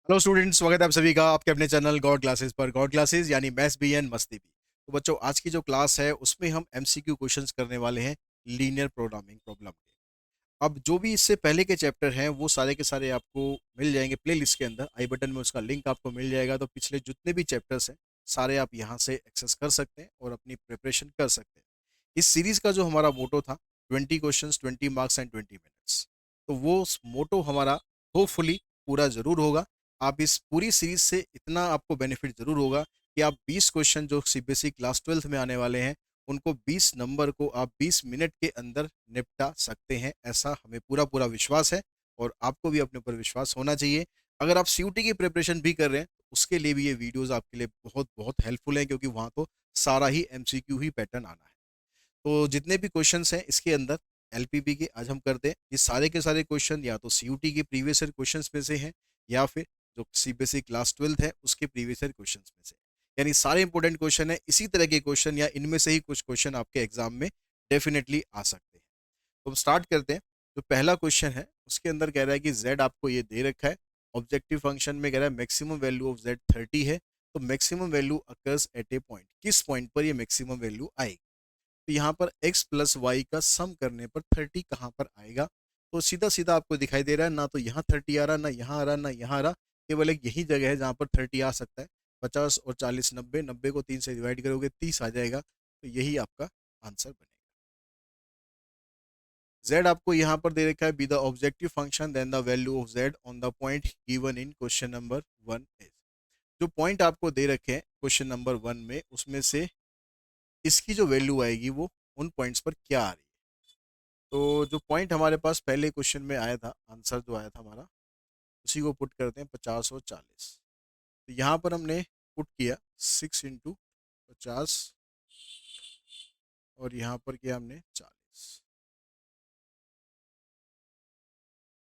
Hello students, स्वागत है आप सभी का आपके अपने चैनल गॉड क्लासेस पर। गॉड क्लासेस यानी मैथ्स बी एन मस्ती भी। तो बच्चों, आज की जो क्लास है उसमें हम एमसीक्यू क्वेश्चंस करने वाले हैं लीनियर प्रोग्रामिंग प्रॉब्लम के। अब जो भी इससे पहले के चैप्टर हैं वो सारे के सारे आपको मिल जाएंगे प्लेलिस्ट के अंदर। आई बटन में उसका लिंक आपको मिल जाएगा, तो पिछले जितने भी चैप्टर्स हैं सारे आप यहाँ से एक्सेस कर सकते हैं और अपनी प्रिपरेशन कर सकते हैं। इस सीरीज का जो हमारा मोटो था 20 क्वेश्चंस 20 मार्क्स एंड 20 मिनट्स, तो वो मोटो हमारा होपफुली पूरा जरूर होगा। आप इस पूरी सीरीज से इतना आपको बेनिफिट जरूर होगा कि आप 20 क्वेश्चन जो सीबीएसई क्लास 12th में आने वाले हैं उनको 20 नंबर को आप 20 मिनट के अंदर निपटा सकते हैं, ऐसा हमें पूरा पूरा विश्वास है। और आपको भी अपने ऊपर विश्वास होना चाहिए। अगर आप सीयूटी की प्रिपरेशन भी कर रहे हैं तो उसके लिए भी ये वीडियोस आपके लिए बहुत बहुत हेल्पफुल है, क्योंकि वहाँ तो सारा ही एमसीक्यू ही पैटर्न आना है। तो जितने भी क्वेश्चंस हैं इसके अंदर एलपीपी के आज हम करते हैं, ये सारे के सारे क्वेश्चन या तो सीयूटी के प्रीवियस ईयर क्वेश्चंस में से हैं या फिर जो सीबीएसई क्लास 12th है उसके प्रीवियस ईयर क्वेश्चंस में से। यानी सारे इंपॉर्टेंट क्वेश्चन है, इसी तरह के क्वेश्चन या इनमें से ही कुछ क्वेश्चन आपके एग्जाम में डेफिनेटली आ सकते हैं। तो हम स्टार्ट करते हैं। जो पहला क्वेश्चन है उसके अंदर कह रहा है कि z आपको ये दे रखा है। ऑब्जेक्टिव फंक्शन में कह रहा है मैक्सिमम वैल्यू ऑफ z 30 है। तो maximum value occurs at A point, किस पॉइंट पर ये मैक्सिमम वैल्यू आएगी। तो यहाँ पर x प्लस वाई का सम करने पर 30 कहाँ पर आएगा। तो सीधा सीधा आपको दिखाई दे रहा है, ना तो यहाँ 30 आ रहा, ना यहाँ आ रहा, ना यहाँ आ रहा। केवल एक यही जगह है जहाँ पर 30 आ सकता है। 50 और 40 90, 90 को 3 से डिवाइड करोगे 30 आ जाएगा। तो यही आपका आंसर बनेगा। z आपको यहाँ पर दे रखा है be the objective function then the value of z on the point given in question number 1 is. जो पॉइंट आपको दे रखे हैं क्वेश्चन नंबर 1 में, उसमें से इसकी जो वैल्यू आएगी वो उन पॉइंट्स पर क्या आ रही है। तो जो पॉइंट हमारे पास पहले क्वेश्चन में आया था, आंसर जो आया था हमारा, उसी को पुट करते हैं 50 और 40। तो यहाँ पर हमने पुट किया 6 × 50 और यहाँ पर किया हमने 40।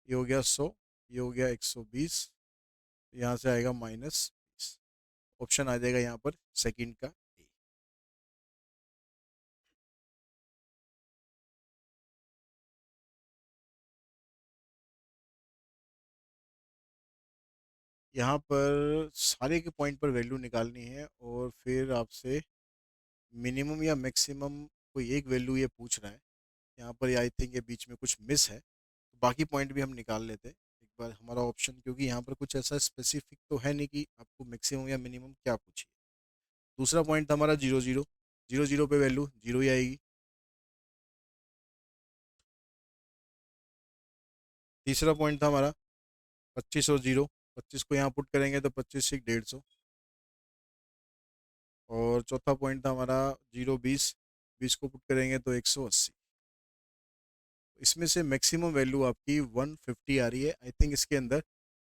ये हो गया 100, ये हो गया 120। यहाँ से आएगा -20। ऑप्शन आ जाएगा यहाँ पर सेकंड का ए। यहाँ पर सारे के पॉइंट पर वैल्यू निकालनी है और फिर आपसे मिनिमम या मैक्सिमम कोई एक वैल्यू ये पूछ रहा है। यहाँ पर आई थिंक ये बीच में कुछ मिस है, तो बाकी पॉइंट भी हम निकाल लेते हैं एक बार हमारा ऑप्शन, क्योंकि यहाँ पर कुछ ऐसा स्पेसिफिक तो है नहीं कि आपको मैक्सिमम या मिनिमम क्या पूछिए। दूसरा पॉइंट था हमारा 0 0, 0 0 पे वैल्यू 0 ही आएगी। तीसरा पॉइंट था हमारा 25 और 0, 25 को यहाँ पुट करेंगे तो 25 से 150। और चौथा पॉइंट था हमारा 0 20, 20 को पुट करेंगे तो 180। इसमें से मैक्सिमम वैल्यू आपकी 150 आ रही है। आई थिंक इसके अंदर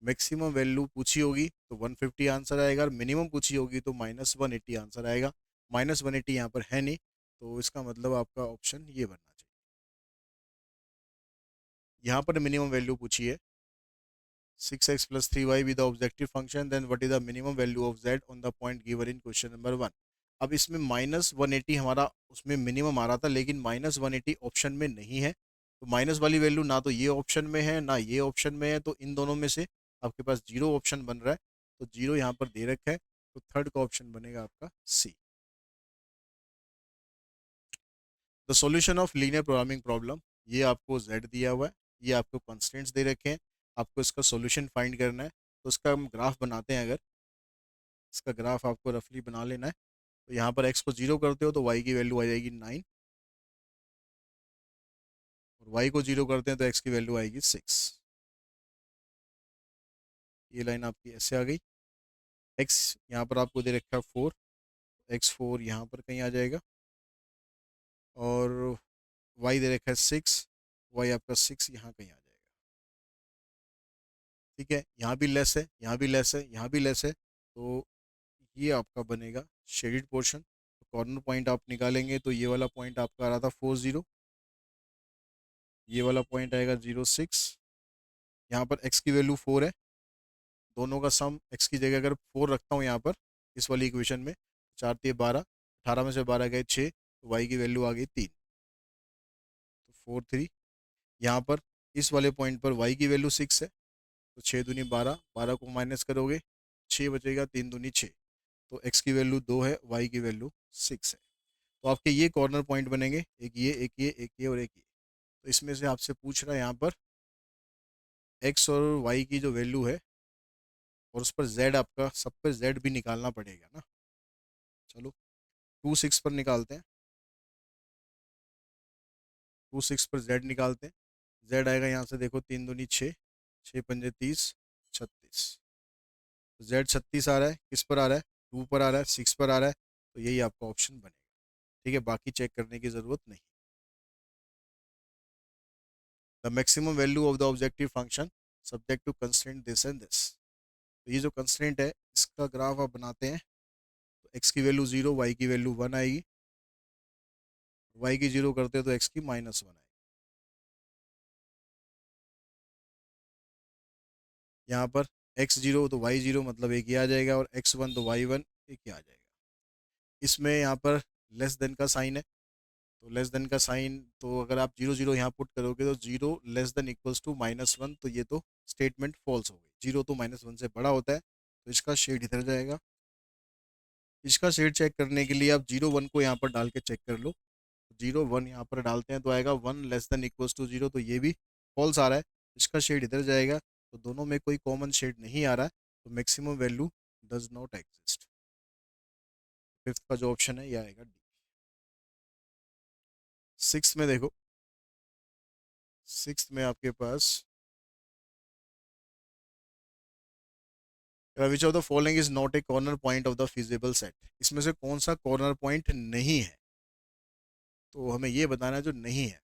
मैक्सिमम वैल्यू पूछी होगी तो 150 आंसर आएगा, और मिनिमम पूछी होगी तो -180 आंसर आएगा। -180 यहाँ पर है नहीं, तो इसका मतलब आपका ऑप्शन ये बनना चाहिए। यहाँ पर मिनिमम वैल्यू पूछी है 6x + 3y with the objective function, then what is the minimum value of z on the point given in question number 1। अब इसमें -180 हमारा उसमें मिनिमम आ रहा था, लेकिन -180 ऑप्शन में नहीं है। तो माइनस वाली वैल्यू ना तो ये ऑप्शन में है ना ये ऑप्शन में है, तो इन दोनों में से आपके पास जीरो ऑप्शन बन रहा है। तो जीरो यहाँ पर दे रखा है, तो थर्ड का ऑप्शन बनेगा आपका C. The solution of linear programming problem, ये आपको z दिया हुआ है, ये आपको कंस्ट्रेंट्स दे रखे हैं, आपको इसका सॉल्यूशन फाइंड करना है। तो इसका हम ग्राफ बनाते हैं। अगर इसका ग्राफ आपको रफली बना लेना है, तो यहाँ पर x को 0 करते हो तो y की वैल्यू आ जाएगी 9, और y को 0 करते हैं तो x की वैल्यू आएगी 6। ये लाइन आपकी ऐसे आ गई। x यहाँ पर आपको दे रखा है 4, x4 यहाँ पर कहीं आ जाएगा, और y दे रखा है 6, y आपका 6 यहाँ कहीं आ जाएगा। ठीक है, यहाँ भी लेस है, यहाँ भी लेस है, यहाँ भी लेस है, तो ये आपका बनेगा शेडिड पोर्शन। तो कॉर्नर पॉइंट आप निकालेंगे तो ये वाला पॉइंट आपका आ रहा था 40, ये वाला पॉइंट आएगा 06। यहाँ पर x की वैल्यू 4 है, दोनों का सम x की जगह अगर 4 रखता हूँ यहाँ पर इस वाली इक्वेशन में, 4 3 12, 18 में से 12 गए 6, तो y की वैल्यू आ गई 3। तो 4 3, यहाँ पर इस वाले पॉइंट पर y की वैल्यू 6 है, तो 6 दूनी 12, 12 को माइनस करोगे 6 बचेगा, 3 दूनी 6। तो x की वैल्यू 2 है, y की वैल्यू 6 है। तो आपके ये कॉर्नर पॉइंट बनेंगे, एक ये, एक ये, एक ये और एक ये। तो इसमें से आपसे पूछ रहा है यहाँ पर x और y की जो वैल्यू है, और उस पर z आपका, सब पर z भी निकालना पड़ेगा ना। चलो 2 6 पर निकालते हैं, 2 6 पर z निकालते हैं। z आएगा यहाँ से, देखो 3 दूनी 6, 6 पंजे 30, 36। z 36 आ रहा है, किस पर आ रहा है, 2 पर आ रहा है, 6 पर आ रहा है। तो यही आपका ऑप्शन बनेगा। ठीक है, बाकी चेक करने की जरूरत नहीं। The maximum value of the objective function subject to constraint this and this. तो ये जो कंस्ट्रेंट है इसका ग्राफ आप बनाते हैं। तो एक्स की वैल्यू 0, वाई की वैल्यू 1 आएगी। वाई की 0 करते हैं तो एक्स की -1 आएगी। यहाँ पर x0 तो y0 मतलब एक ही आ जाएगा, और x1 तो y1 एक ही आ जाएगा। इसमें यहाँ पर लेस देन का साइन है, तो लेस देन का साइन, तो अगर आप 0 0 यहाँ पुट करोगे तो 0 लेस देन इक्वल्स टू -1, तो ये तो स्टेटमेंट फॉल्स हो गई। 0 तो -1 से बड़ा होता है, तो इसका शेड इधर जाएगा। इसका शेड चेक करने के लिए आप 0 1 को यहाँ पर डाल के चेक कर लो। 0 1 यहाँ पर डालते हैं तो आएगा 1 लेस देन इक्वल्स टू 0, तो ये भी फॉल्स आ रहा है। इसका शेड इधर जाएगा, तो दोनों में कोई कॉमन शेड नहीं आ रहा है, तो maximum value does not exist. Fifth का जो ऑप्शन है ये आएगा डी। सिक्स में देखो, सिक्स में आपके पास which of the following is not a corner point of the feasible set. इसमें से कौन सा कॉर्नर पॉइंट नहीं है, तो हमें ये बताना है जो नहीं है।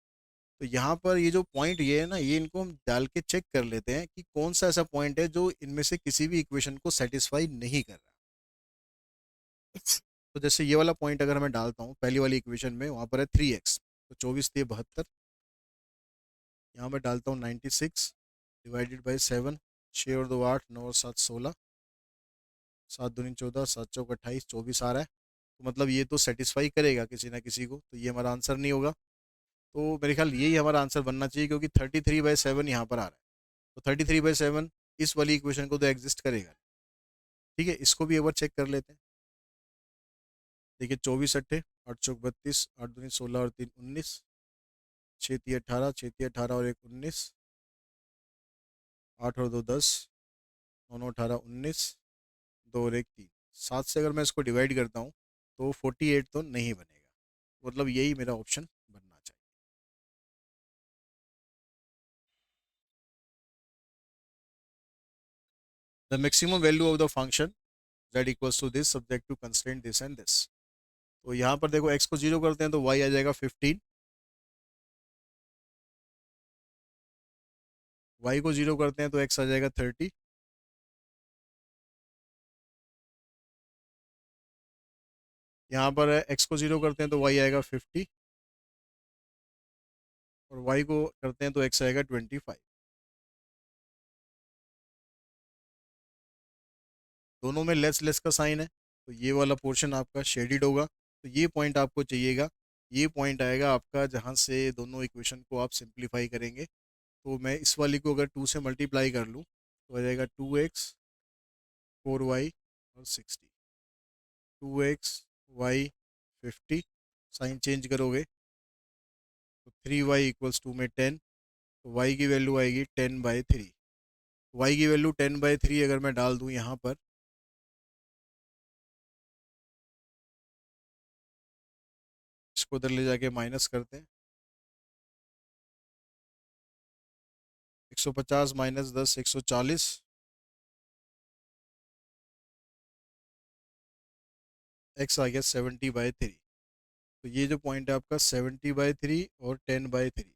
तो यहाँ पर ये जो पॉइंट ये है ना, ये इनको हम डाल के चेक कर लेते हैं कि कौन सा ऐसा पॉइंट है जो इनमें से किसी भी इक्वेशन को सेटिस्फाई नहीं कर रहा। तो जैसे ये वाला पॉइंट अगर मैं डालता हूँ पहली वाली इक्वेशन में, वहाँ पर है 3x, तो 24 3 72। यहाँ मैं डालता हूँ 96 डिवाइडेड बाई 7, 6 और 2 8, 9 और 7 16, 7 दूनी 14, 7 चौक 28, 24 आ रहा है। तो मतलब ये तो सेटिस्फाई करेगा किसी ना किसी को, तो ये हमारा आंसर नहीं होगा। तो मेरे ख्याल यही हमारा आंसर बनना चाहिए, क्योंकि 33/7 यहाँ पर आ रहा है। तो 33/7 इस वाली इक्वेशन को तो एग्जिस्ट करेगा। ठीक है, इसको भी एक बार चेक कर लेते हैं। देखिए 24 अट्ठे 8 चौक 32, 8 दूनी 16 और 3 19, 6 3 18, 6 3 18 और 1 19, 8 और 2 10, 9 9 18 19, 2 और 1 3। 7 से अगर मैं इसको डिवाइड करता हूँ तो 48 तो नहीं बनेगा, मतलब यही मेरा ऑप्शन बनना चाहिए। The maximum value of the function z equals to this subject to constraint this and this. तो यहाँ पर देखो x को 0 करते हैं तो y आ जाएगा 15, y को 0 करते हैं तो x आ जाएगा 30, यहाँ पर x को 0 करते हैं तो y आएगा 50, और y को करते हैं तो x आएगा 25। दोनों में लेस लेस का साइन है, तो ये वाला पोर्शन आपका शेडिड होगा। तो ये पॉइंट आपको चाहिएगा, ये पॉइंट आएगा आपका जहाँ से दोनों इक्वेशन को आप सिंप्लीफाई करेंगे। तो मैं इस वाली को अगर 2 से मल्टीप्लाई कर लूँ तो आ जाएगा 2x 4y और 60, 2x y 50, साइन चेंज करोगे तो 3y इक्वल्स टू में 10। तो y की वैल्यू आएगी 10/3। y की वैल्यू 10/3 अगर मैं डाल दूँ यहाँ पर, इसको उधर ले जाके माइनस करते हैं, 150 - 10 140, x आ गया 70/3। तो ये जो पॉइंट है आपका 70/3 और 10/3।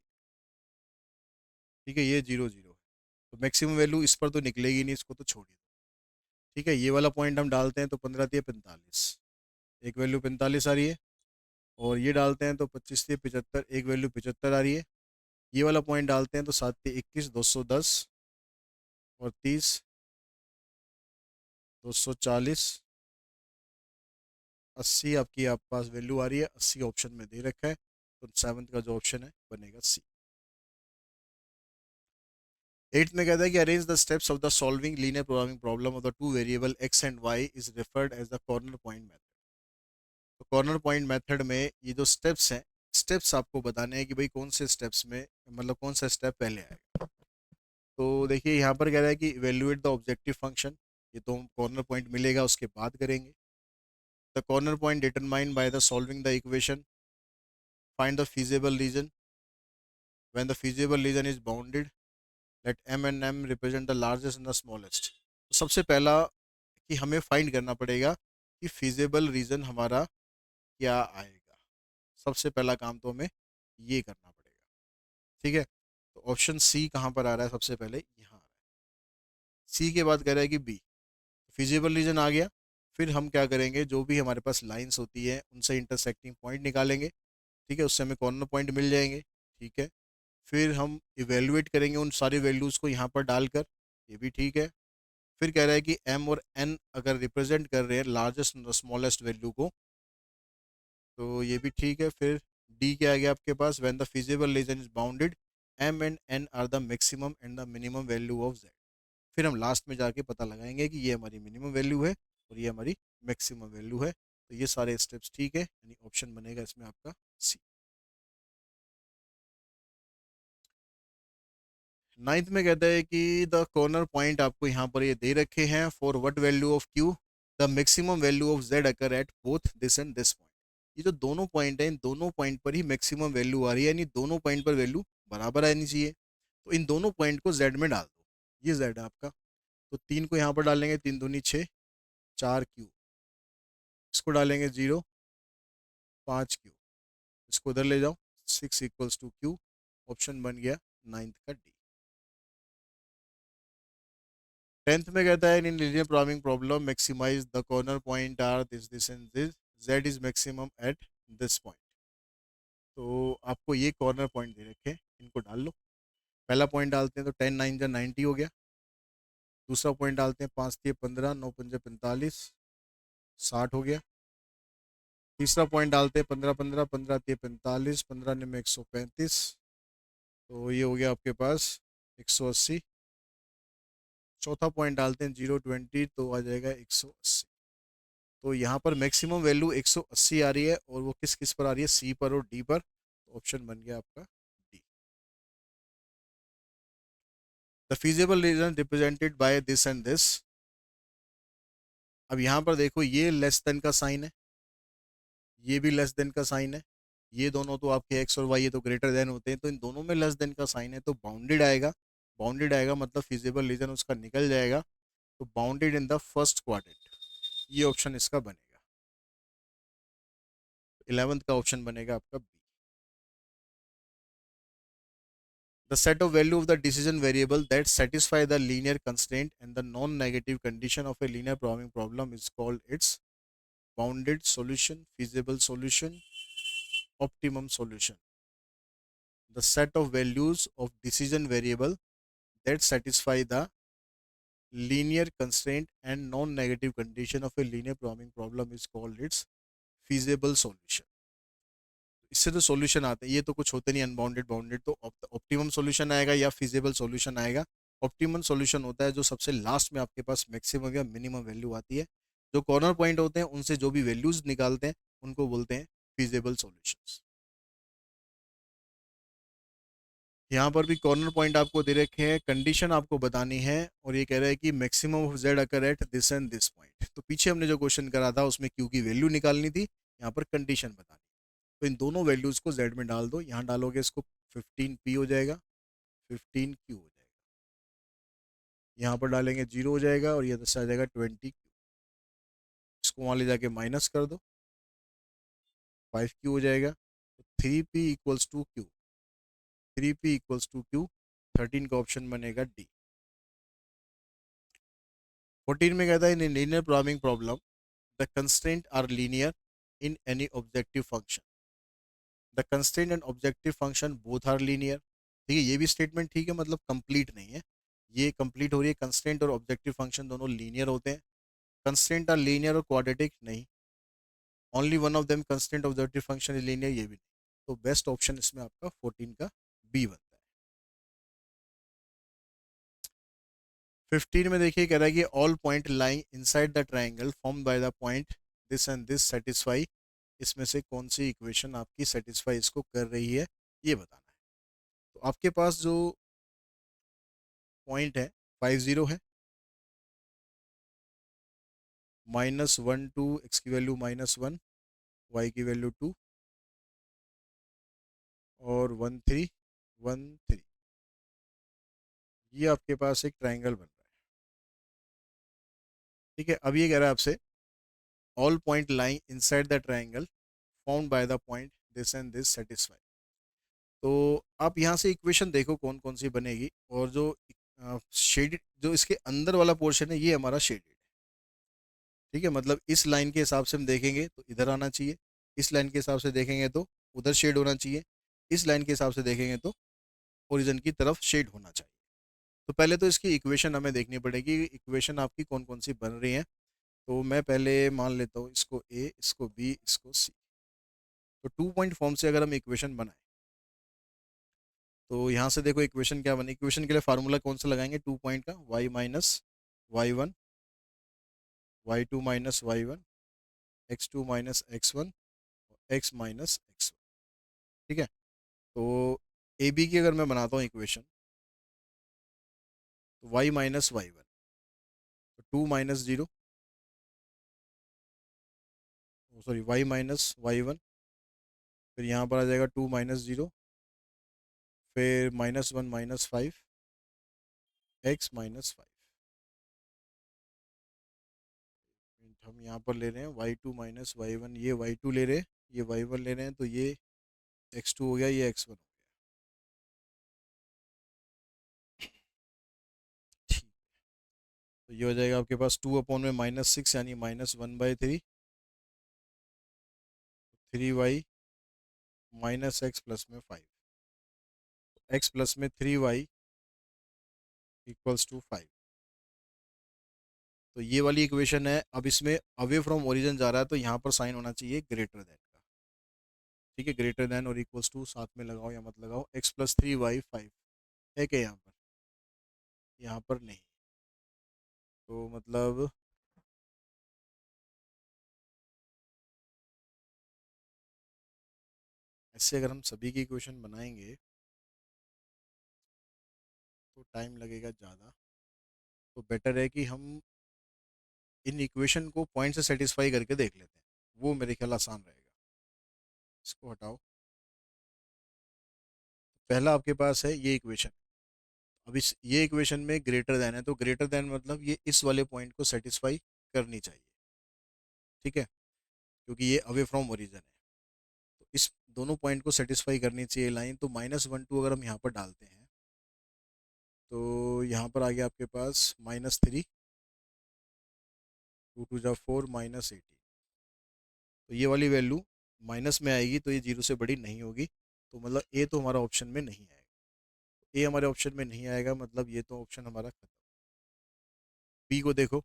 ठीक है, ये 0 0 है। तो मैक्सिमम वैल्यू इस पर तो निकलेगी नहीं, इसको तो छोड़िए। ठीक है, ये वाला पॉइंट हम डालते हैं तो 15 3 45, एक वैल्यू 45 आ रही है। और ये डालते हैं तो 25 3 75, एक वैल्यू 75 आ रही है। ये वाला पॉइंट डालते हैं तो 7 3 21, 210 और 30, 240, 80 आपकी आप पास वैल्यू आ रही है। 80 ऑप्शन में दे रखा है, तो सेवन्थ का जो ऑप्शन है बनेगा सी। एट्थ में कहता है कि arrange the steps of the solving linear programming problem of the two variable X and Y is referred as the corner point method. तो कॉर्नर पॉइंट मेथड में ये जो स्टेप्स हैं, स्टेप्स आपको बताने हैं कि भाई कौन से स्टेप्स में, मतलब कौन सा स्टेप पहले आएगा। तो देखिए यहाँ पर कह रहा है कि इवेल्युएट द ऑब्जेक्टिव फंक्शन, ये तो कॉर्नर पॉइंट मिलेगा उसके बाद करेंगे। The corner point determined by the solving the equation, find the feasible region, when the feasible region is bounded, let m and m represent the largest and the smallest। तो सबसे पहला कि हमें find करना पड़ेगा कि feasible रीजन हमारा क्या आएगा। सबसे पहला काम तो हमें ये करना पड़ेगा, ठीक है। तो ऑप्शन सी कहाँ पर आ रहा है, सबसे पहले यहाँ आ रहा है। सी के बाद कह रहा है कि बी, फिजिबल रीजन आ गया। फिर हम क्या करेंगे, जो भी हमारे पास लाइंस होती है उनसे इंटरसेक्टिंग पॉइंट निकालेंगे, ठीक है, उससे हमें कॉर्नर पॉइंट मिल जाएंगे, ठीक है। फिर हम इवेलुएट करेंगे उन सारी वैल्यूज़ को यहाँ पर डालकर, ये भी ठीक है। फिर कह रहा है कि एम और एन अगर रिप्रेजेंट कर रहे हैं लार्जेस्ट और स्मॉलेस्ट वैल्यू को, तो ये भी ठीक है। फिर डी क्या आ गया आपके पास, when the feasible region is bounded M and N are the maximum and the minimum value of Z. फिर हम लास्ट में जाके पता लगाएंगे कि ये हमारी मिनिमम वैल्यू है और ये हमारी मैक्सिमम वैल्यू है। तो ये सारे स्टेप्स ठीक है, यानी ऑप्शन बनेगा इसमें आपका सी। नाइन्थ में कहता है कि द कॉर्नर पॉइंट आपको यहाँ पर ये दे रखे हैं, for what value of Q the maximum value of Z occur at both this and this point. ये जो दोनों पॉइंट हैं, इन दोनों पॉइंट पर ही मैक्सिमम वैल्यू आ रही है, यानी दोनों पॉइंट पर वैल्यू बराबर आनी चाहिए। तो इन दोनों पॉइंट को जेड में डाल दो, ये जेड है आपका। तो तीन को यहाँ पर डालेंगे, तीन दूनी छः, चार क्यू, इसको डालेंगे जीरो, पाँच क्यू, इसको उधर ले जाओ, six equals to Q. Option बन गया नाइन्थ का डी। टेंथ में कहता है in linear programming problem maximise the corner point are this and this, Z is maximum at this point. तो आपको ये कॉर्नर पॉइंट दे रखे हैं, इनको डाल लो। पहला पॉइंट डालते हैं तो टेन नाइन जा 90 हो गया। दूसरा पॉइंट डालते हैं, पाँच तीन 15, नौ पंजे 45, 60 हो गया। तीसरा पॉइंट डालते हैं, पंद्रह पंद्रह, पंद्रह तीन 45, पंद्रह में 135, तो ये हो गया आपके पास 180। चौथा पॉइंट डालते हैं, जीरो 20, तो आ जाएगा 180। तो यहाँ पर मैक्सिमम वैल्यू 180 आ रही है, और वो किस किस पर आ रही है, सी पर और डी पर। तो ऑप्शन बन गया आपका D. The feasible reason represented by this and this. अब यहाँ पर देखो, ये लेस देन का साइन है, ये भी लेस देन का साइन है। ये दोनों तो आपके एक्स और वाई, ये तो ग्रेटर देन होते हैं, तो इन दोनों में लेस देन का साइन है, तो बाउंडेड आएगा। बाउंडेड आएगा मतलब फिजिबल रीजन उसका निकल जाएगा। तो bounded in the first quadrant, ये ऑप्शन इसका बनेगा। 11th का ऑप्शन बनेगा आपका B. The set of value of the decision variable that satisfy the linear constraint and the non-negative condition of a linear programming problem is called its bounded solution, feasible solution, optimum solution। The set of values of decision variable that satisfy the linear constraint and non-negative condition of a linear programming problem is called its feasible solution। इससे तो solution आते हैं, ये तो कुछ होते नहीं unbounded bounded, तो ऑप्टिमम सॉल्यूशन आएगा या फिजिबल सॉल्यूशन आएगा। ऑप्टिमम सॉल्यूशन होता है जो सबसे लास्ट में आपके पास मैक्सिमम या मिनिमम वैल्यू आती है। जो कॉर्नर पॉइंट होते हैं उनसे जो भी वैल्यूज निकालते हैं उनको बोलते हैं फिजिबल सॉल्यूशंस। यहाँ पर भी कॉर्नर पॉइंट आपको दे रखे हैं, कंडीशन आपको बतानी है, और ये कह रहा है कि maximum of Z occur at this and this point. तो पीछे हमने जो क्वेश्चन करा था उसमें क्यू की वैल्यू निकालनी थी, यहाँ पर कंडीशन बतानी। तो इन दोनों वैल्यूज को जेड में डाल दो, यहाँ डालोगे इसको 15p हो जाएगा, 15q हो जाएगा। यहाँ पर डालेंगे जीरो हो जाएगा, और ये दस आ जाएगा 20q। इसको वहाँ ले जाके माइनस कर दो, 5q हो जाएगा। तो 3p equals to Q, 3p equals to Q. 13 का ऑप्शन बनेगा डी। 14 में कहता है in linear programming problem the constraint are linear in any objective function. The constraint and objective function both are linear. ठीक है, ये भी स्टेटमेंट ठीक है, मतलब कंप्लीट नहीं है। ये कंप्लीट हो रही है, कंस्ट्रेंट और ऑब्जेक्टिव फंक्शन दोनों लीनियर होते हैं। कंस्ट्रेंट आर लीनियर और क्वाड्रेटिक नहीं, only one of them constraint objective function is linear, ये भी नहीं। तो बेस्ट ऑप्शन इसमें आपका 14 का बी बनता है। 15 में देखिए कह रहा है कि all point lying inside the triangle form by the point this and this satisfy, इसमें से कौन सी इक्वेशन आपकी सेटिस्फाई इसको कर रही है, ये बताना है। तो आपके पास जो पॉइंट है 50 है, -1 2, एक्स की वैल्यू -1, वाई की वैल्यू 2, और 1 3 1 3, ये आपके पास एक ट्राइंगल बन रहा है। ठीक है, अब ये कह रहा है आपसे all point lying inside the triangle found by the point this and this satisfy. तो आप यहाँ से इक्वेशन देखो कौन कौन सी बनेगी, और जो शेडेड, जो इसके अंदर वाला पोर्शन है, ये हमारा शेडेड है। ठीक है, मतलब इस लाइन के हिसाब से हम देखेंगे तो इधर आना चाहिए, इस लाइन के हिसाब से देखेंगे तो उधर शेड होना चाहिए, इस लाइन के हिसाब से देखेंगे तो ओरिजिन की तरफ शेड होना चाहिए। तो पहले तो इसकी इक्वेशन हमें देखनी पड़ेगी, इक्वेशन आपकी कौन कौन सी बन रही हैं। तो मैं पहले मान लेता हूँ इसको ए, इसको बी, इसको सी। तो 2 पॉइंट फॉर्म से अगर हम इक्वेशन बनाएं, तो यहाँ से देखो इक्वेशन क्या बनी। इक्वेशन के लिए फार्मूला कौन सा लगाएंगे 2 पॉइंट का, y - y1, y2 - y1, x2 - x1, x - x1। ठीक है, तो ए बी की अगर मैं बनाता हूँ इक्वेशन, तो y - y1, तो 2 - 0, सॉरी y - y1, फिर यहाँ पर आ जाएगा 2 - 0, फिर -1 - 5, x - 5। हम यहाँ पर ले रहे हैं y2 - y1, ये y2 ले रहे हैं, ये y1 ले रहे हैं, तो ये x2 हो गया, ये x1 हो गया। ठीक, तो ये हो जाएगा आपके पास 2/-6 यानी -1/3, 3y -x प्लस में 5, x प्लस में 3y = 5। तो ये वाली इक्वेशन है। अब इसमें अवे फ्रॉम ओरिजिन जा रहा है, तो यहाँ पर साइन होना चाहिए ग्रेटर देन का। ठीक है, ग्रेटर देन और इक्वल्स टू साथ में लगाओ या मत लगाओ, x + 3y 5 है क्या यहाँ पर? यहाँ पर नहीं। तो मतलब ऐसे अगर हम सभी की इक्वेशन बनाएंगे तो टाइम लगेगा ज़्यादा। तो बेटर है कि हम इन इक्वेशन को पॉइंट से सेटिस्फाई करके देख लेते हैं, वो मेरे ख्याल आसान रहेगा। इसको हटाओ। पहला आपके पास है ये इक्वेशन। अब इस ये इक्वेशन में ग्रेटर देन है, तो ग्रेटर देन मतलब ये इस वाले पॉइंट को सेटिस्फाई करनी चाहिए। ठीक है, क्योंकि ये अवे फ्रॉम ओरिजिन है, तो इस दोनों पॉइंट को सेटिस्फाई करनी चाहिए लाइन। तो -1 2 अगर हम यहाँ पर डालते हैं, तो यहाँ पर आ गया आपके पास -3, 2 2 4, -18। तो ये वाली वैल्यू माइनस में आएगी, तो ये जीरो से बड़ी नहीं होगी। तो मतलब ए तो हमारा ऑप्शन में नहीं आएगा। ए हमारे ऑप्शन में नहीं आएगा, मतलब ये तो ऑप्शन हमारा खत्म। बी को देखो,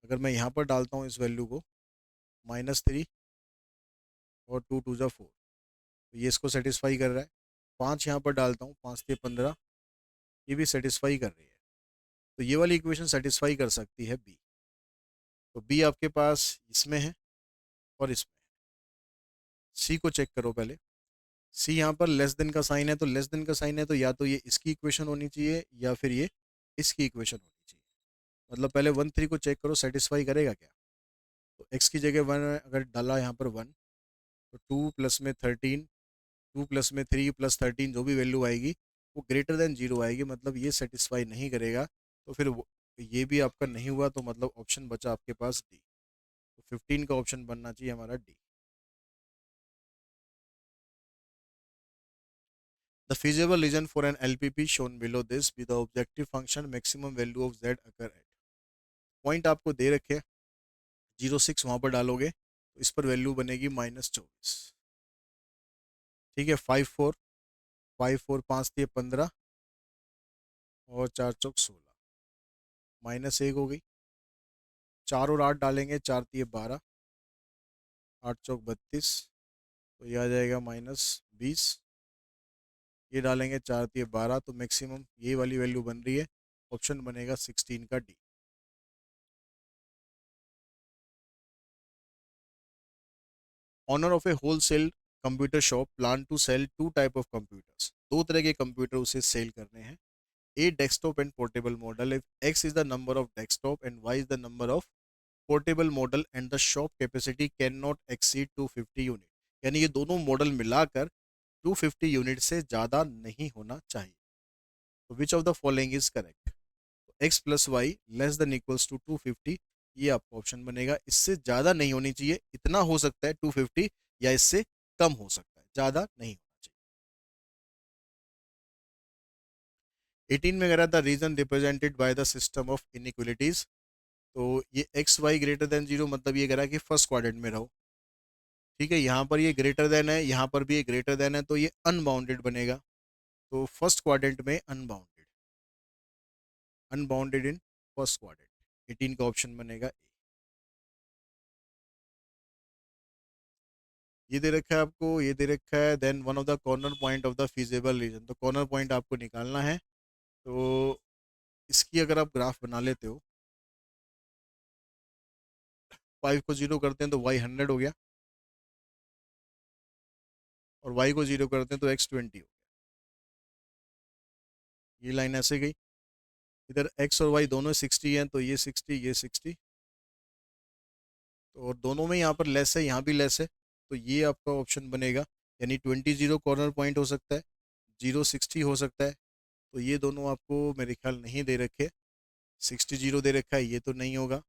अगर मैं यहाँ पर डालता हूँ इस वैल्यू को, -3 और 2 2 4, तो ये इसको सेटिस्फाई कर रहा है। 5 यहाँ पर डालता हूँ, 5 3 15, ये भी सेटिस्फाई कर रही है। तो ये वाली इक्वेशन सेटिस्फाई कर सकती है बी। तो बी आपके पास इसमें है और इसमें है। सी को चेक करो पहले। सी यहाँ पर लेस देन का साइन है, तो लेस देन का साइन है तो या तो ये इसकी इक्वेशन होनी चाहिए या फिर ये इसकी इक्वेशन होनी चाहिए। मतलब पहले 1 3 को चेक करो सेटिस्फाई करेगा क्या। तो x की जगह 1 अगर डाला यहाँ पर 1, तो 2 + 13, 2 + 3 + 13 जो भी वैल्यू आएगी वो ग्रेटर देन 0 आएगी, मतलब ये सेटिस्फाई नहीं करेगा। तो फिर ये भी आपका नहीं हुआ, तो मतलब ऑप्शन बचा आपके पास डी। तो 15 का ऑप्शन बनना चाहिए हमारा D. The feasible region for an LPP shown below this with the objective function maximum value of z occur at। Point आपको दे रखे, 0 6 वहां पर डालोगे तो इस पर वैल्यू बनेगी -24। ठीक है, 5 4, 5 4, 5 3 15 और 4 4 16, -1 हो गई। 4 और 8 डालेंगे, 4 3 12, 8 4 32, तो ये आ जाएगा -20। ये डालेंगे 4 3 12, तो मैक्सिमम ये वाली वैल्यू बन रही है। ऑप्शन बनेगा 16 का D. Owner of a wholesale computer shop plan to sell two type of computers, दो तरह के कंप्यूटर उसे सेल करने हैं। A desktop and portable model, if X is the number of desktop and Y is the number of portable model and the shop capacity can not exceed 250 unit, यानी ये दोनों model मिलाकर 250 unit से ज़्यादा नहीं होना चाहिए। तो which of the following is correct? X plus y less than equals to 250, ये आपका ऑप्शन बनेगा। इससे ज़्यादा नहीं होनी चाहिए, इतना हो सकता है 250 या इससे कम हो सकता है, ज़्यादा नहीं होना चाहिए। 18 में कह रहा था region represented by the system of inequalities, तो ये x y greater than zero, मतलब ये कह रहा है कि फर्स्ट क्वाड्रेंट में रहो। ठीक है, यहाँ पर ये ग्रेटर देन है, यहाँ पर भी ये ग्रेटर देन है, तो ये अनबाउंडेड बनेगा। तो फर्स्ट क्वाड्रेंट में unbounded, unbounded in first quadrant, 18 का ऑप्शन बनेगा ए। ये दे रखा है आपको, ये दे रखा है then one of the corner point of the feasible region, तो कॉर्नर पॉइंट आपको निकालना है। तो इसकी अगर आप ग्राफ बना लेते हो, 5 को जीरो करते हैं तो वाई 100 हो गया, और वाई को जीरो करते हैं तो एक्स 20 हो गया। ये लाइन ऐसे गई, इधर एक्स और वाई दोनों 60 हैं, तो ये 60 ये 60, तो और दोनों में यहाँ पर लेस है, यहाँ भी लेस है, तो ये आपका ऑप्शन बनेगा। यानी 20 जीरो कॉर्नर पॉइंट हो सकता है, जीरो 60 हो सकता है, तो ये दोनों आपको मेरे ख्याल नहीं दे रखे। 60 जीरो दे रखा है, ये तो नहीं होगा,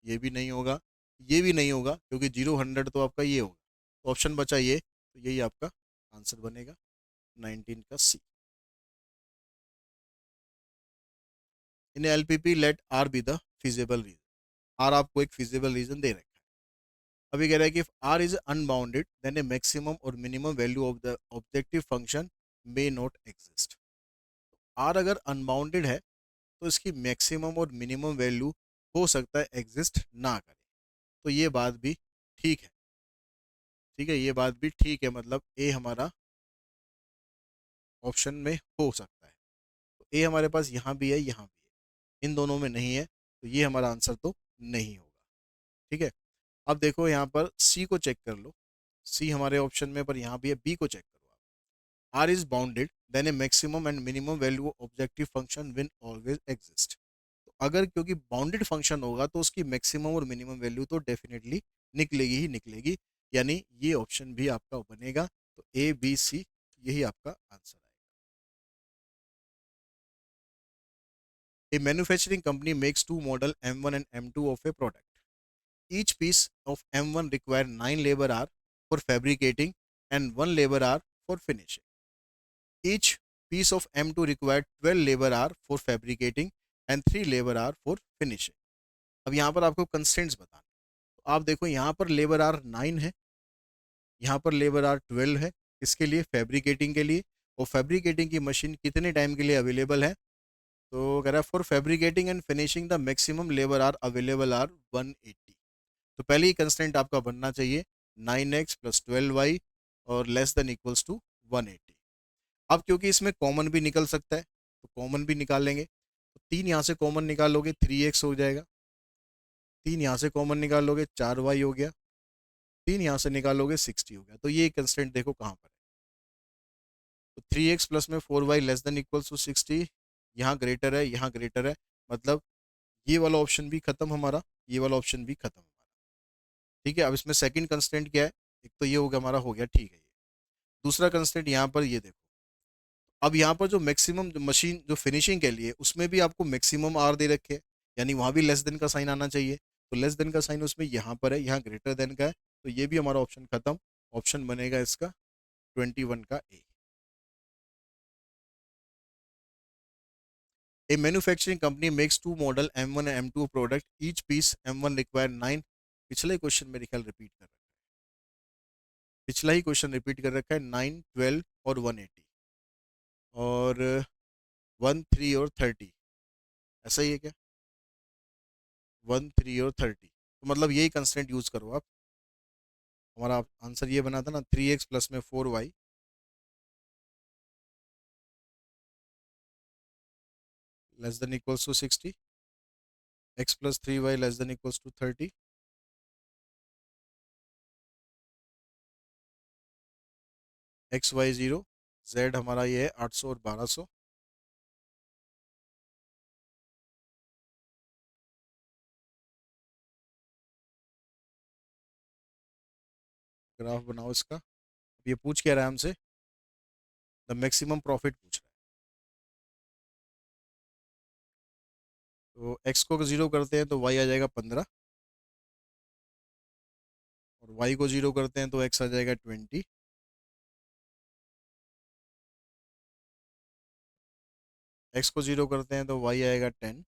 ये भी नहीं होगा, ये भी नहीं होगा, क्योंकि जीरो 100 तो आपका ये होगा। तो ऑप्शन बचा ये, तो यही आपका आंसर बनेगा 19 का C. In LPP let R be the feasible region, R आपको एक फिजिबल रीजन दे रखा है। अभी कह रहा है कि R is unbounded then a maximum और minimum value of the objective function may not exist. R अगर अनबाउंडेड है तो इसकी मैक्सिमम और मिनिमम वैल्यू हो सकता है एग्जिस्ट ना करे, तो ये बात भी ठीक है। ठीक है, ये बात भी ठीक है, मतलब ए हमारा ऑप्शन में हो सकता है। तो ए हमारे पास यहाँ भी है, यहाँ भी है, इन दोनों में नहीं है, तो ये हमारा आंसर तो नहीं होगा। ठीक है, अब देखो यहाँ पर सी को चेक कर लो, सी हमारे ऑप्शन में पर यहाँ भी है, बी को चेक करो आप। R is bounded then a maximum and minimum value objective function will always exist. तो अगर क्योंकि बाउंडेड फंक्शन होगा तो उसकी मैक्सिमम और मिनिमम वैल्यू तो डेफिनेटली निकलेगी ही निकलेगी, यानी ये ऑप्शन भी आपका बनेगा। तो ए बी सी यही आपका आंसर है। A manufacturing company makes two model M1 and M2 of a product. Each piece of M1 require 9 labor hour for fabricating and 1 labor hour for finishing. Each piece of M2 require 12 labor hour for fabricating and 3 labor hour for finishing. अब यहाँ पर आपको constants बताना, तो आप देखो यहाँ पर लेबर आर 9 है, यहाँ पर लेबर आर 12 है, इसके लिए फैब्रिकेटिंग के लिए, और फैब्रिकेटिंग की मशीन कितने टाइम के लिए अवेलेबल है? तो कह रहा है for fabricating and finishing the maximum labour are available are 180। तो पहले ही कंस्टेंट आपका बनना चाहिए 9x प्लस 12y और लेस देन इक्वल्स टू 180। अब क्योंकि इसमें कॉमन भी निकल सकता है, तो कॉमन भी निकाल लेंगे, तो 3 यहाँ से कॉमन निकालोगे 3x हो जाएगा, 3 यहाँ से कॉमन निकालोगे 4y हो गया, 3 यहाँ से निकालोगे 60 हो गया। तो ये कंस्टेंट देखो कहाँ पर है, तो 3x प्लस में 4y less than equals to 60, यहाँ ग्रेटर है, यहाँ ग्रेटर है, मतलब ये वाला ऑप्शन भी खत्म हमारा, ये वाला ऑप्शन भी खत्म हमारा। ठीक है, अब इसमें सेकंड कंस्टेंट क्या है? एक तो ये हो गया हमारा, हो गया, ठीक है। ये दूसरा कंस्टेंट यहाँ पर ये देखो, अब यहाँ पर जो मैक्सिमम मशीन जो फिनिशिंग के लिए उसमें भी आपको मैक्सिमम आर दे रखे हैं, यानी वहाँ भी लेस देन का साइन आना चाहिए, तो लेस देन का साइन उसमें यहाँ पर है, यहाँ ग्रेटर देन का है, तो ये भी हमारा ऑप्शन खत्म। ऑप्शन बनेगा इसका 21 का ए। A manufacturing company makes two model M1 and M2 product. Each piece M1 require 9। पिछला ही क्वेश्चन मेरे ख्याल रिपीट कर रखा है, पिछला ही क्वेश्चन रिपीट कर रखा है, 9 12 और 180 और 1 3 और 30, ऐसा ही है क्या? 1 3 और 30, तो मतलब यही कंस्टेंट यूज करो आप। हमारा आंसर ये बना था ना, 3x प्लस में 4y, less than equals to 60, x plus 3y less than equals to 30, x y zero, z हमारा ये है 800 और 1200, ग्राफ बनाओ इसका। अब ये पूछ क्या रहा है हमसे, द मैक्सिमम प्रॉफिट पूछ रहा है। तो एक्स को जीरो करते हैं तो वाई आ जाएगा 15, और वाई को जीरो करते हैं तो एक्स आ जाएगा 20, एक्स को जीरो करते हैं तो वाई आएगा 10,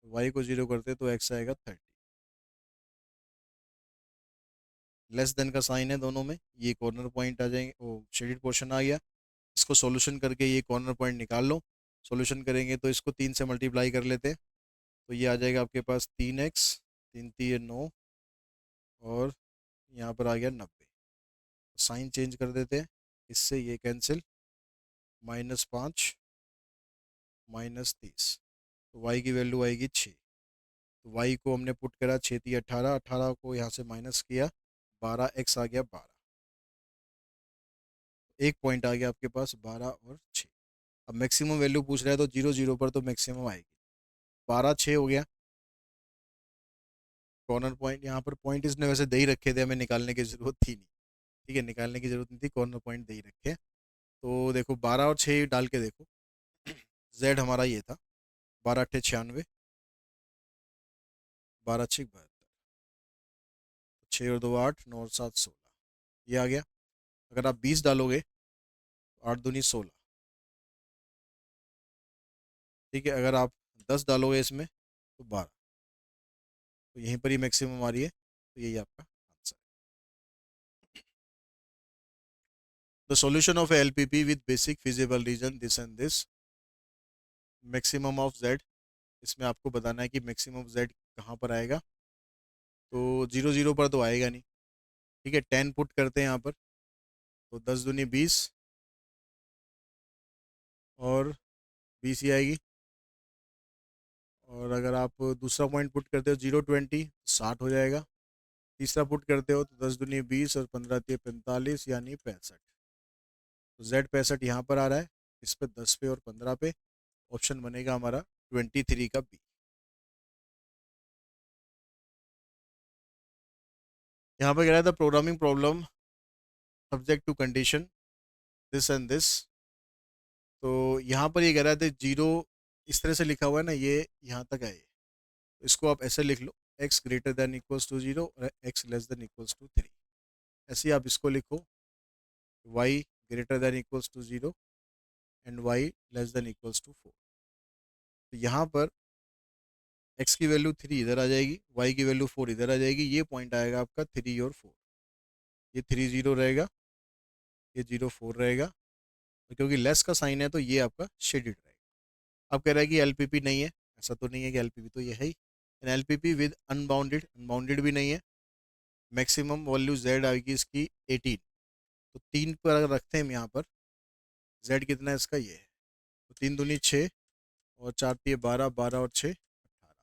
वाई को जीरो करते हैं तो एक्स आएगा 30। लेस देन का साइन है दोनों में, ये कॉर्नर पॉइंट आ जाएंगे, वो शेडेड पोर्शन आ गया। इसको सॉल्यूशन करके ये कॉर्नर पॉइंट निकाल लो। सॉल्यूशन करेंगे तो इसको 3 से मल्टीप्लाई कर लेते हैं, तो ये आ जाएगा आपके पास 3x, 3 3 9, और यहाँ पर आ गया 90। साइन चेंज कर देते हैं, इससे ये कैंसिल, -5 -30, तो y की वैल्यू आएगी 6। तो y को हमने पुट करा, 6 3 18, 18 को यहाँ से माइनस किया, 12, x आ गया 12। एक पॉइंट आ गया आपके पास 12 और 6। अब मैक्सिमम वैल्यू पूछ रहा है तो 0 0 पर तो मैक्सिमम आएगी। 12 6 हो गया, कॉर्नर पॉइंट यहाँ पर पॉइंट इसने वैसे दे ही रखे थे, हमें निकालने की जरूरत थी नहीं। ठीक है, निकालने की जरूरत नहीं थी, कॉर्नर पॉइंट दे ही रखे। तो देखो 12 और 6 डाल के देखो, जेड हमारा ये था, 12 8 96, 12 6 72, 6 और 2 8, 9 और 7 16, ये आ गया। अगर आप 20 डालोगे तो 8 दूनी 16। ठीक है, अगर आप 10 डालोगे इसमें तो 12, तो यहीं पर ही मैक्सिमम आ रही है, तो यही आपका आंसर है। The solution of LPP with basic feasible region this and this, maximum of Z, इसमें आपको बताना है कि मैक्सिमम ऑफ जेड कहाँ पर आएगा। तो 0 0 पर तो आएगा नहीं। ठीक है, 10 पुट करते हैं यहाँ पर, तो 10 दूनी 20, और 20 ही आएगी। और अगर आप दूसरा पॉइंट पुट करते हो 0 20, 60 हो जाएगा। तीसरा पुट करते हो तो 10 दूनी 20 और 15 3 45, यानी 65। तो जेड 65 यहाँ पर आ रहा है, इस पे 10 पे और 15 पे, ऑप्शन बनेगा हमारा 23 का बी। यहाँ पर कह रहा था programming problem subject to condition this and this. तो यहाँ पर ये कह रहा था जीरो, इस तरह से लिखा हुआ है ना, ये यहाँ तक है, तो इसको आप ऐसे लिख लो, X greater than equals to zero और X less than equals to 3। ऐसे ही आप इसको लिखो, Y greater than equals to zero and Y less than equals to 4। तो यहाँ पर एक्स की वैल्यू 3 इधर आ जाएगी, वाई की वैल्यू 4 इधर आ जाएगी, ये पॉइंट आएगा आपका 3 और 4। ये 3 0 रहेगा, ये 0 4 रहेगा, और क्योंकि लेस का साइन है तो ये आपका शेडेड रहेगा। अब कह रहा है कि एलपीपी नहीं है, ऐसा तो नहीं है कि एलपीपी तो ये है ही, एलपीपी विद अनबाउंडेड, अनबाउंडेड भी नहीं है। मैक्सिमम वैल्यू जेड आएगी इसकी 18, तो 3 पर अगर रखते हैं हम यहाँ पर, जेड कितना है इसका, ये है, तो 3 दूनी 6 और 4 तिये 12, 12 और 6 18,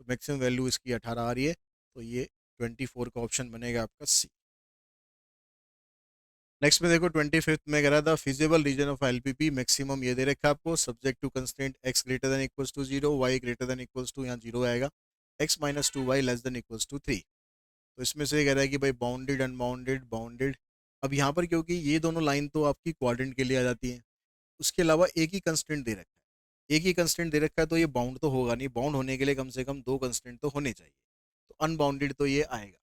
तो मैक्सिमम वैल्यू इसकी 18 आ रही है, तो ये 24 का ऑप्शन बनेगा आपका सी। नेक्स्ट में देखो 25th में कह रहा था feasible region of LPP maximum ये दे रखा है आपको, subject to constraint x greater than equals to zero, y greater than equals to, यहाँ जीरो आएगा, x minus 2 y less than equals to 3। तो इसमें से ये कह रहा है कि भाई बाउंडेड अनबाउंडेड बाउंडेड। अब यहाँ पर क्योंकि ये दोनों लाइन तो आपकी क्वाड्रेंट के लिए आ जाती है, उसके अलावा एक ही कंस्टेंट दे रखा है, एक ही कंस्टेंट दे रखा है, तो ये बाउंड तो होगा नहीं, बाउंड होने के लिए कम से कम दो कंस्टेंट तो होने चाहिए, तो अनबाउंडेड तो ये आएगा।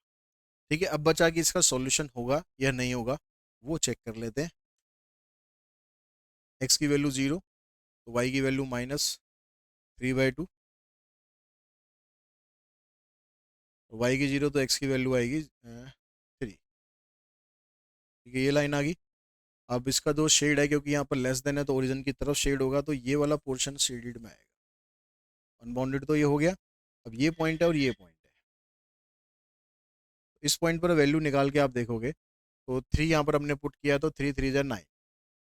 ठीक है, अब बचा कि इसका सॉल्यूशन होगा या नहीं होगा, वो चेक कर लेते हैं। एक्स की वैल्यू 0, तो वाई की वैल्यू -3/2, वाई की 0 तो एक्स की वैल्यू आएगी 3। ठीक है, ये लाइन आ गई। अब इसका जो शेड है, क्योंकि यहाँ पर लेस देन है तो ओरिजिन की तरफ शेड होगा, तो ये वाला पोर्शन शेडेड में आएगा। अनबाउंडेड तो ये हो गया, अब ये पॉइंट है और ये पॉइंट है, इस पॉइंट पर वैल्यू निकाल के आप देखोगे तो 3 यहाँ पर हमने पुट किया, तो 3 3 9,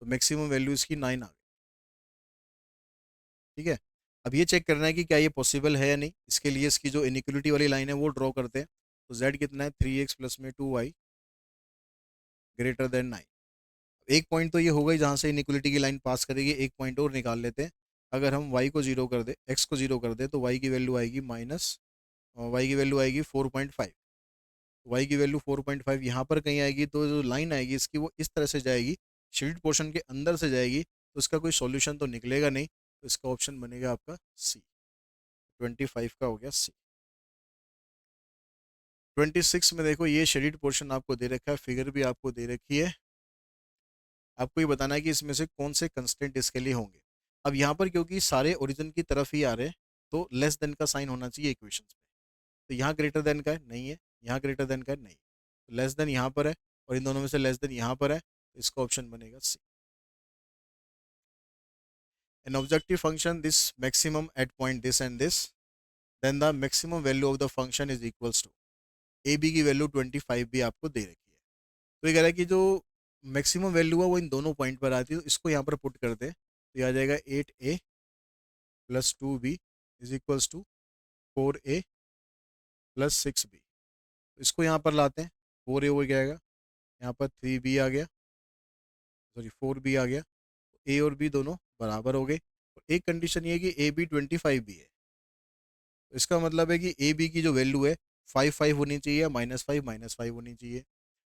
तो मैक्सिमम वैल्यू इसकी 9 आ गई। ठीक है। अब ये चेक करना है कि क्या ये पॉसिबल है या नहीं। इसके लिए इसकी जो इनिक्वलिटी वाली लाइन है वो ड्रॉ करते हैं। तो z कितना है, 3x प्लस में 2y ग्रेटर देन 9। एक पॉइंट तो ये होगा ही जहाँ से इनिक्वलिटी की लाइन पास करेगी, एक पॉइंट और निकाल लेते हैं। अगर हम y को जीरो कर दे, x को जीरो कर दे, तो y की वैल्यू आएगी माइनस, y की वैल्यू आएगी 4.5। y की वैल्यू 4.5 यहाँ पर कहीं आएगी, तो जो लाइन आएगी इसकी वो इस तरह से जाएगी, शील्ड पोर्शन के अंदर से जाएगी, तो इसका कोई सॉल्यूशन तो निकलेगा नहीं। तो इसका ऑप्शन बनेगा आपका सी। 25 का हो गया सी। 26 में देखो, ये शेडिड पोर्शन आपको दे रखा है, फिगर भी आपको दे रखी है। आपको ये बताना है कि इसमें से कौन से कंस्टेंट इसके लिए होंगे। अब यहाँ पर क्योंकि सारे ओरिजिन की तरफ ही आ रहे हैं, तो लेस देन का साइन होना चाहिए इक्वेशन में। तो यहाँ ग्रेटर देन का है, नहीं है। यहाँ ग्रेटर देन का है, नहीं। तो लेस देन यहाँ पर है, और इन दोनों में से लेस देन यहाँ पर है, तो इसका ऑप्शन बनेगा C. An objective function this maximum at point this and this, then the maximum value of the function is equals to, A B की वैल्यू 25 भी आपको दे रखी है। तो ये कह रहा है कि जो मैक्सिमम वैल्यू है वो इन दोनों पॉइंट पर आती है, तो इसको यहाँ पर पुट करते हैं, तो ये आ जाएगा 8a plus 2b is equals to 4a plus 6b। तो इसको यहाँ पर लाते हैं, 4a हो जाएगा, यहाँ पर 3b आ गया, सॉरी 4b आ गया। ए और बी दोनों बराबर हो गए। और एक कंडीशन ये है कि ए बी 25 भी है। तो इसका मतलब है कि ए बी की जो वैल्यू है 5 5 होनी चाहिए, -5 होनी चाहिए।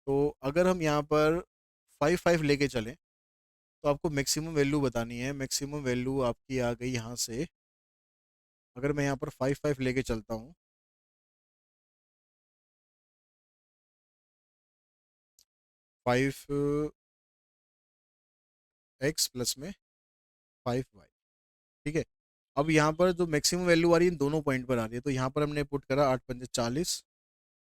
तो अगर हम यहाँ पर 5 5 लेके चलें, तो आपको मैक्सिमम वैल्यू बतानी है। मैक्सिमम वैल्यू आपकी आ गई यहाँ से, अगर मैं यहाँ पर 5 5 लेके चलता हूँ, 5x प्लस में 5y। ठीक है। अब यहाँ पर जो मैक्सिमम वैल्यू आ रही है इन दोनों पॉइंट पर आ रही है, तो यहाँ पर हमने पुट करा 8 पंजे 40,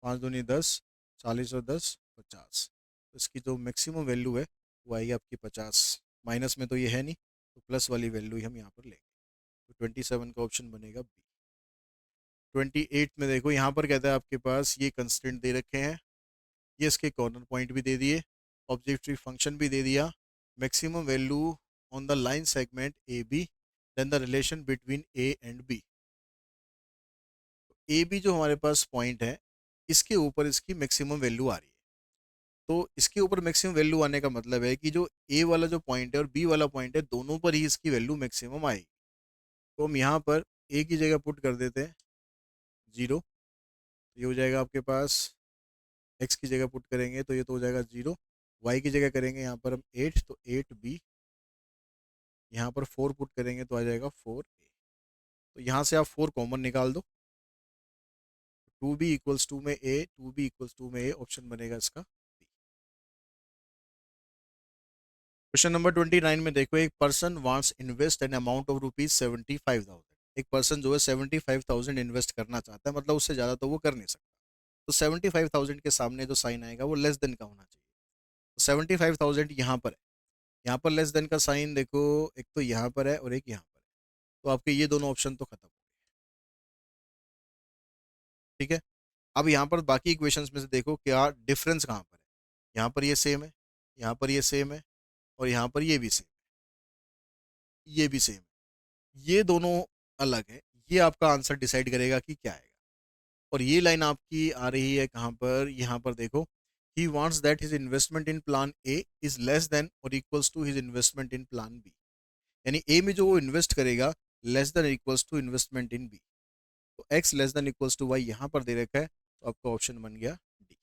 5 दूनी 10, 40 और 10 50। तो इसकी जो मैक्सिमम वैल्यू है वो आएगी आपकी 50। माइनस में तो ये है नहीं, तो प्लस वाली वैल्यू ही हम यहाँ पर लेंगे। तो 27 का ऑप्शन बनेगा बी। 28 में देखो, यहाँ पर कहता है आपके पास ये कंस्टेंट दे रखे हैं, ये इसके कॉर्नर पॉइंट भी दे दिए, ऑब्जेक्टिव फंक्शन भी दे दिया, maximum value on the line segment A B, then the relation between a and b. A b जो हमारे पास पॉइंट है, इसके ऊपर इसकी मैक्सिमम वैल्यू आ रही है। तो इसके ऊपर मैक्सिमम वैल्यू आने का मतलब है कि जो ए वाला जो पॉइंट है और बी वाला पॉइंट है, दोनों पर ही इसकी वैल्यू मैक्सिमम आएगी। तो हम यहाँ पर ए की जगह पुट कर देते हैं 0। ये हो जाएगा आपके पास, एक्स की जगह पुट करेंगे तो ये तो हो जाएगा 0। वाई की जगह करेंगे यहाँ पर हम 8, तो 8b। यहाँ पर 4 पुट करेंगे तो आ जाएगा 4a। तो यहाँ से आप 4 कॉमन निकाल दो, 2b इक्वल्स टू में a, 2b इक्वल्स टू में a, ऑप्शन बनेगा इसका बी। क्वेश्चन नंबर 29 में देखो, एक person wants invest an amount of ₹75,000। एक पर्सन जो है 75,000 इन्वेस्ट करना चाहता है, मतलब उससे ज़्यादा तो वो कर नहीं सकता। तो 75,000 के सामने जो साइन आएगा वो लेस देन का होना चाहिए। तो 75,000 यहाँ पर है, यहाँ पर लेस देन का साइन देखो, एक तो यहाँ पर है और एक यहाँ पर है। तो आपके ये दोनों ऑप्शन तो खत्म हो गए। ठीक है। अब यहाँ पर बाकी इक्वेशंस में से देखो क्या डिफरेंस कहाँ पर है। यहाँ पर ये सेम है, यहाँ पर ये सेम है, और यहाँ पर ये भी सेम है, ये भी सेम है। ये दोनों अलग है। ये आपका आंसर डिसाइड करेगा कि क्या आएगा। और ये लाइन आपकी आ रही है कहाँ पर, यहाँ पर देखो, ही wants that his investment in plan A is less than or equals to his investment in plan B। यानी ए में जो वो इन्वेस्ट करेगा less than equals to investment in B. तो X less than equals to Y यहाँ पर दे रखा है, तो आपका ऑप्शन बन गया D.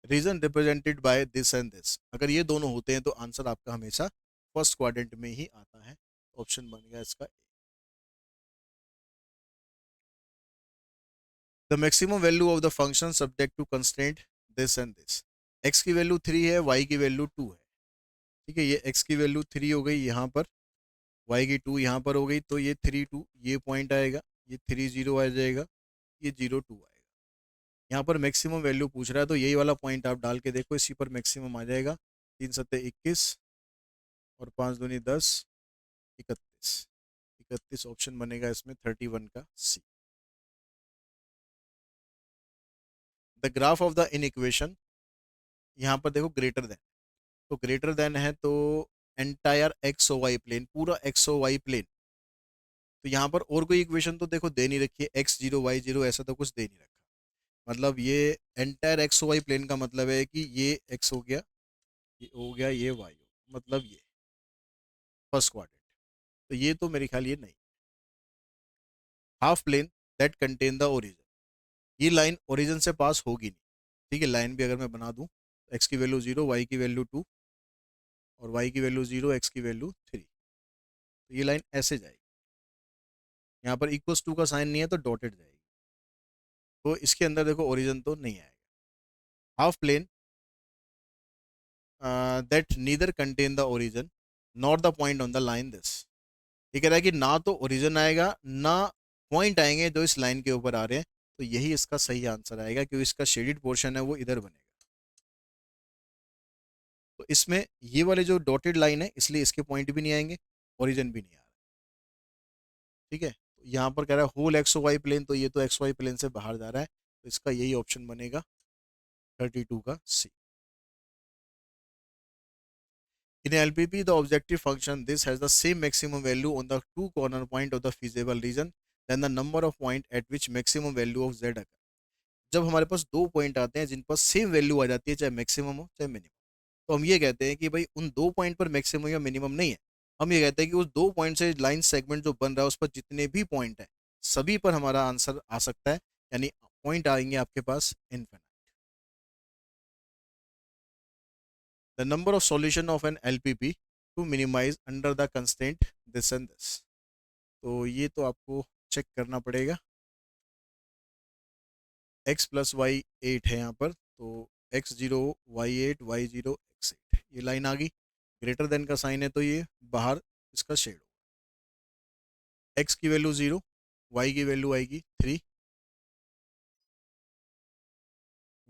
Region represented by this and this, अगर ये दोनों होते हैं तो आंसर आपका हमेशा फर्स्ट क्वाड्रेंट में ही आता है। ऑप्शन बन गया इसका। The maximum value of the function subject to constraint this and this. X की वैल्यू 3 है, वाई की वैल्यू 2 है। ठीक है, ये एक्स की वैल्यू 3 हो गई यहाँ पर, वाई की 2 यहाँ पर हो गई, तो ये 3 2 ये पॉइंट आएगा, ये 3 0 आ जाएगा, ये 0 2 आएगा। यहाँ पर मैक्सिमम वैल्यू पूछ रहा है, तो यही वाला पॉइंट आप डाल के देखो, इसी पर मैक्सिमम आ जाएगा। 3 सत्ते 21 और 5 दूनी 10, 31। 31 ऑप्शन बनेगा इसमें 31 का C. The graph of the inequation, यहाँ पर देखो ग्रेटर देन, तो ग्रेटर देन है तो entire x O Y plane, पूरा एक्स ओ वाई प्लेन। तो यहाँ पर और कोई इक्वेशन तो देखो दे नहीं रखी है, एक्स जीरो वाई जीरो ऐसा तो कुछ दे नहीं रखा। मतलब ये entire x O Y plane का मतलब है कि ये एक्स हो गया, ये हो गया, ये वाई हो, मतलब ये फर्स्ट क्वाड्रेंट। तो ये तो मेरे ख्याल ये नहीं। Half plane that contain the origin, ये लाइन ओरिजिन से पास होगी नहीं। ठीक है, लाइन भी अगर मैं बना दूं, एक्स की वैल्यू 0, वाई की वैल्यू 2 और वाई की वैल्यू 0, एक्स की वैल्यू 3, तो ये लाइन ऐसे जाएगी। यहाँ पर इक्वल्स टू का साइन नहीं है तो डॉटेड जाएगी। तो इसके अंदर देखो ओरिजिन तो नहीं आएगा। Half plane that neither contain the origin not the point on the line this, ये कह रहा है कि ना तो ओरिजिन आएगा ना पॉइंट आएंगे जो इस लाइन के ऊपर आ रहे हैं। तो यही इसका सही आंसर आएगा, क्योंकि इसका शेडिड पोर्शन है वो इधर बनेगा। तो इसमें ये वाले जो डॉटेड लाइन है इसलिए इसके पॉइंट भी नहीं आएंगे, ओरिजिन भी नहीं आ रहा। ठीक है, तो यहाँ पर कह रहा है होल एक्स वाई प्लेन, तो ये तो एक्स वाई प्लेन से बाहर जा रहा है, तो इसका यही ऑप्शन बनेगा 32 का सी। In LPP, the objective function this has the same maximum value on the two corner point of the feasible region than the number of point at which maximum value of z occur. जब हमारे पास दो point आते हैं जिन पर same value आ जाती है, चाहे maximum हो चाहे मिनिमम, तो हम ये कहते हैं कि भाई उन दो पॉइंट पर मैक्सिमम या मिनिमम नहीं है। हम ये कहते हैं कि उस दो पॉइंट से लाइन सेगमेंट जो बन रहा है उस पर जितने भी पॉइंट है सभी पर हमारा आंसर आ सकता है, यानी पॉइंट आएंगे आपके पास infinite. The number of solution of an LPP to minimise under the constant this and this, तो ये तो आपको चेक करना पड़ेगा। एक्स प्लस वाई 8 है यहाँ पर, तो x zero y 8 y zero x 8, ये लाइन आ गई। ग्रेटर देन का साइन है तो ये बाहर इसका शेड होगा। एक्स की वैल्यू 0, वाई की वैल्यू आएगी 3,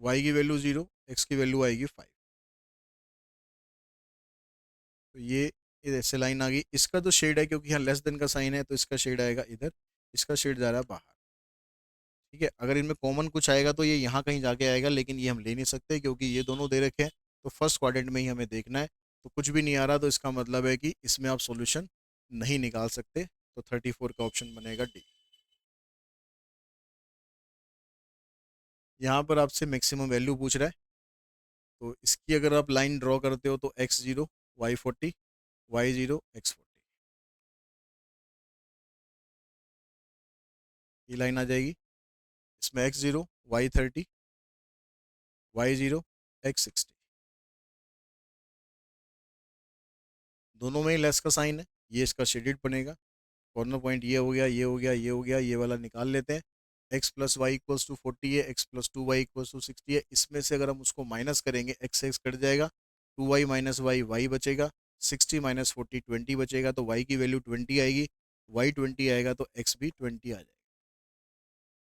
वाई की वैल्यू 0, एक्स की वैल्यू आएगी 5। तो ये ऐसे लाइन आ गई। इसका तो शेड है क्योंकि यहाँ लेस देन का साइन है तो इसका शेड आएगा इधर, इसका शेड जा रहा है बाहर। ठीक है, अगर इनमें कॉमन कुछ आएगा तो ये यहाँ कहीं जाके आएगा, लेकिन ये हम ले नहीं सकते क्योंकि ये दोनों दे रखे हैं। तो फर्स्ट क्वाड्रेंट में ही हमें देखना है। तो कुछ भी नहीं आ रहा तो इसका मतलब है कि इसमें आप सॉल्यूशन नहीं निकाल सकते। तो 34 का ऑप्शन बनेगा डी। यहाँ पर आपसे मैक्सिमम वैल्यू पूछ रहा है, तो इसकी अगर आप लाइन ड्रॉ करते हो तो x zero y 40, y zero x 40, ये लाइन आ जाएगी। इसमें x zero y 30, y zero x 60, दोनों में ही लेस का साइन है, ये इसका शेडेड बनेगा। कॉर्नर पॉइंट ये हो गया, ये हो गया, ये हो गया, ये वाला निकाल लेते हैं। X plus y equals to 40 है, x plus 2 y equals to 60 है। इसमें से अगर हम उसको माइनस करेंगे एक्स से एक्स कट जाएगा, 2 वाई माइनस वाई वाई बचेगा, 60 माइनस 40 20 बचेगा, तो वाई की वैल्यू 20 आएगी, वाई 20 आएगा तो एक्स भी 20 आ जाएगा।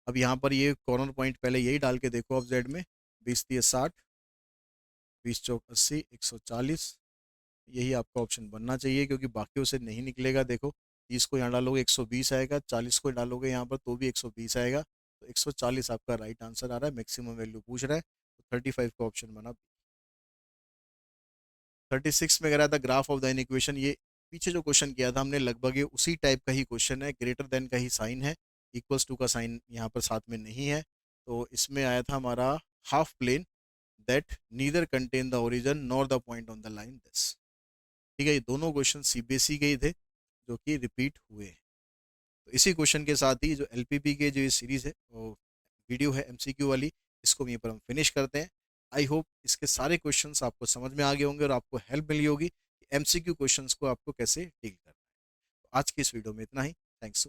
अब यहाँ पर ये कॉर्नर पॉइंट पहले यही डाल के देखो आप जेड में, 20 × 30 = 60, 20 × 4 = 80, 140, यही आपका ऑप्शन बनना चाहिए क्योंकि बाकियों से नहीं निकलेगा। देखो 30 को यहाँ डालोगे 120 आएगा, 40 को डालोगे यहाँ पर तो भी 120 आएगा, तो 140 आपका राइट आंसर आ रहा है। मैक्सिमम वैल्यू पूछ रहा है, तो 35 का ऑप्शन बना। 36 में कह रहा था ग्राफ ऑफ द इक्वेशन, ये पीछे जो क्वेश्चन किया था हमने लगभग ये उसी टाइप का ही क्वेश्चन है, ग्रेटर देन का ही साइन है, इक्वल्स टू का साइन यहाँ पर साथ में नहीं है। तो इसमें आया था हमारा half plane that neither contain the origin nor the point on the line this. ठीक है, ये दोनों क्वेश्चन सीबीएसई के ही थे जो कि रिपीट हुए हैं। तो इसी क्वेश्चन के साथ ही जो एलपीपी के जो ये सीरीज़ है वो वीडियो है एमसीक्यू वाली, इसको यहीं पर हम फिनिश करते हैं। आई होप इसके सारे क्वेश्चंस आपको समझ में आ गए होंगे और आपको हेल्प मिली होगी कि एमसीक्यू क्वेश्चंस को आपको कैसे डील करना है। तो आज की इस वीडियो में इतना ही। थैंक्स।